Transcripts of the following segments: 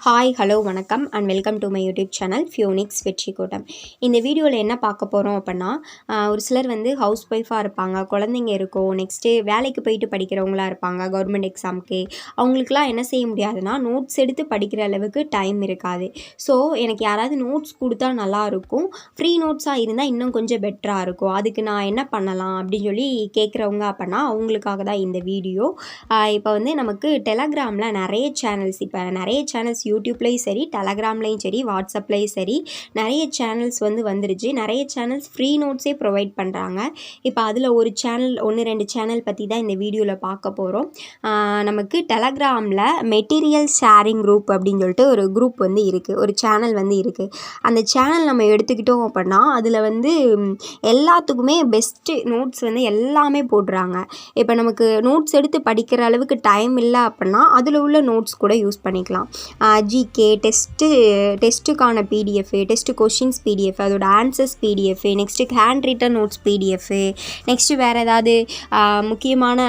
Hi hello வணக்கம் and welcome to my YouTube channel Phoenix வெற்றி கூட்டம். இந்த வீடியோவில் என்ன பார்க்க போகிறோம் அப்படின்னா, ஒரு சிலர் வந்து ஹவுஸ் ஒய்ஃபாக இருப்பாங்க, குழந்தைங்க இருக்கும், நெக்ஸ்ட்டு வேலைக்கு போயிட்டு படிக்கிறவங்களா இருப்பாங்க கவர்மெண்ட் எக்ஸாமுக்கு. அவங்களுக்குலாம் என்ன செய்ய முடியாதுன்னா, நோட்ஸ் எடுத்து படிக்கிற அளவுக்கு டைம் இருக்காது. ஸோ எனக்கு யாராவது நோட்ஸ் கொடுத்தா நல்லாயிருக்கும், ஃப்ரீ நோட்ஸாக இருந்தால் இன்னும் கொஞ்சம் பெட்டராக இருக்கும், அதுக்கு நான் என்ன பண்ணலாம் அப்படின்னு சொல்லி கேட்குறவங்க அப்படின்னா அவங்களுக்காக தான் இந்த வீடியோ. இப்போ வந்து நமக்கு டெலகிராமில் நிறைய சேனல்ஸ் யூடியூப்லேயும் சரி, டெலகிராம்லேயும் சரி, வாட்ஸ்அப்லேயும் சரி நிறைய சேனல்ஸ் வந்துருச்சு. நிறைய சேனல்ஸ் ஃப்ரீ நோட்ஸே ப்ரொவைட் பண்ணுறாங்க. இப்போ அதில் ஒரு சேனல் 1-2 சேனல் பற்றி தான் இந்த வீடியோவில் பார்க்க போகிறோம். நமக்கு டெலகிராமில் மெட்டீரியல் ஷேரிங் குரூப் அப்படின்னு சொல்லிட்டு ஒரு குரூப் இருக்குது, ஒரு சேனல் இருக்குது. அந்த சேனல் நம்ம எடுத்துக்கிட்டோம் அப்படின்னா அதில் எல்லாத்துக்குமே பெஸ்ட்டு நோட்ஸ் எல்லாமே போடுறாங்க. இப்போ நமக்கு நோட்ஸ் எடுத்து படிக்கிற அளவுக்கு டைம் இல்லை அப்படின்னா அதில் உள்ள நோட்ஸ் கூட யூஸ் பண்ணிக்கலாம். ஜிகே டெஸ்ட்டுக்கான பிடிஎஃப், டெஸ்ட்டு கொஷின்ஸ் பிடிஎஃப், அதோட answers PDF, next hand written notes PDF, next வேறு ஏதாவது முக்கியமான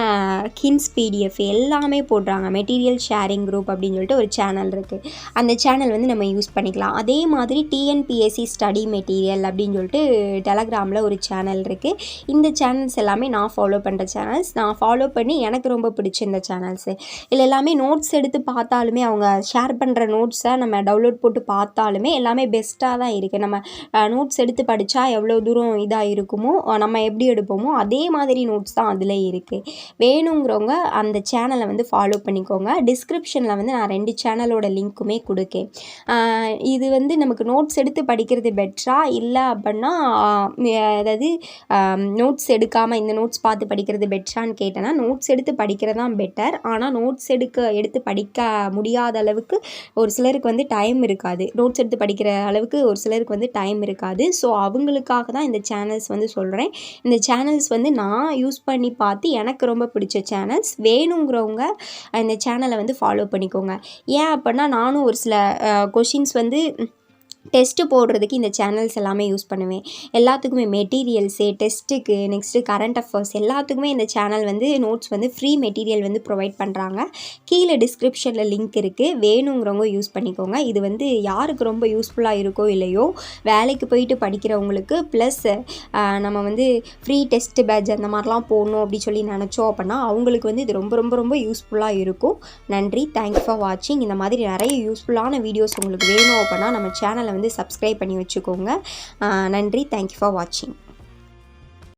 ஹின்ஸ் பிடிஎஃப் எல்லாமே போடுறாங்க. மெட்டீரியல் ஷேரிங் குரூப் அப்படின்னு சொல்லிட்டு ஒரு சேனல் இருக்குது. அந்த சேனல் நம்ம யூஸ் பண்ணிக்கலாம். அதே மாதிரி டிஎன்பிஎஸ்சி ஸ்டடி மெட்டீரியல் அப்படின்னு சொல்லிட்டு டெலகிராமில் ஒரு சேனல் இருக்குது. இந்த சேனல்ஸ் எல்லாமே நான் ஃபாலோ பண்ணுற சேனல்ஸ். நான் ஃபாலோ பண்ணி எனக்கு ரொம்ப பிடிச்ச இந்த சேனல்ஸு. இதில் எல்லாமே நோட்ஸ் எடுத்து பார்த்தாலுமே அவங்க ஷேர் பண்ணுற நோட்ஸை நம்ம டவுன்லோட் போட்டு பார்த்தாலுமே எல்லாமே பெஸ்ட்டாக தான் இருக்குது. நம்ம நோட்ஸ் எடுத்து படித்தா எவ்வளோ தூரம் இதாக இருக்குமோ, நம்ம எப்படி எடுப்போமோ அதே மாதிரி நோட்ஸ் தான் அதில் இருக்குது. வேணுங்கிறவங்க அந்த சேனலை ஃபாலோ பண்ணிக்கோங்க. டிஸ்கிரிப்ஷனில் நான் 2 சேனலோட லிங்க்குமே கொடுக்கேன். இது நமக்கு நோட்ஸ் எடுத்து படிக்கிறது பெட்டரா இல்லை அப்படின்னா, அதாவது நோட்ஸ் எடுக்காமல் இந்த நோட்ஸ் பார்த்து படிக்கிறது பெட்டரான்னு கேட்டேன்னா, நோட்ஸ் எடுத்து படிக்கிறது தான் பெட்டர். ஆனால் நோட்ஸ் எடுத்து படிக்க முடியாத அளவுக்கு ஒரு சிலருக்கு டைம் இருக்காது. நோட்ஸ் எடுத்து படிக்கிற அளவுக்கு ஒரு சிலருக்கு டைம் இருக்காது. ஸோ அவங்களுக்காக தான் இந்த சேனல்ஸ் சொல்கிறேன். இந்த சேனல்ஸ் நான் யூஸ் பண்ணி பார்த்து எனக்கு ரொம்ப பிடிச்ச சேனல்ஸ். வேணுங்கிறவங்க இந்த சேனலை ஃபாலோ பண்ணிக்கோங்க. ஏன் அப்படின்னா, நானும் ஒரு சில கொஷின்ஸ் டெஸ்ட்டு போடுறதுக்கு இந்த சேனல்ஸ் எல்லாமே யூஸ் பண்ணுவேன். எல்லாத்துக்குமே மெட்டீரியல்ஸு, டெஸ்ட்டுக்கு, நெக்ஸ்ட்டு கரண்ட் அஃபேர்ஸ் எல்லாத்துக்குமே இந்த channel notes free material provide பண்ணுறாங்க. கீழே டிஸ்கிரிப்ஷனில் லிங்க் இருக்குது. வேணுங்கிறவங்க யூஸ் பண்ணிக்கோங்க. இது யாருக்கு ரொம்ப யூஸ்ஃபுல்லாக இருக்கோ இல்லையோ, வேலைக்கு போயிட்டு படிக்கிறவங்களுக்கு ப்ளஸ் நம்ம ஃப்ரீ டெஸ்ட்டு பேட்ச் அந்த மாதிரிலாம் போடணும் அப்படி சொல்லி நினச்சோம் அப்படின்னா அவங்களுக்கு இது ரொம்ப ரொம்ப ரொம்ப யூஸ்ஃபுல்லாக இருக்கும். நன்றி. தேங்க்ஸ் ஃபார் வாட்சிங். இந்த மாதிரி நிறைய யூஸ்ஃபுல்லான வீடியோஸ் உங்களுக்கு வேணும் அப்படின்னா நம்ம சேனலை சப்ஸ்கிரைப் பண்ணி வச்சுக்கோங்க. நன்றி. தேங்க்யூ ஃபார் வாட்சிங்.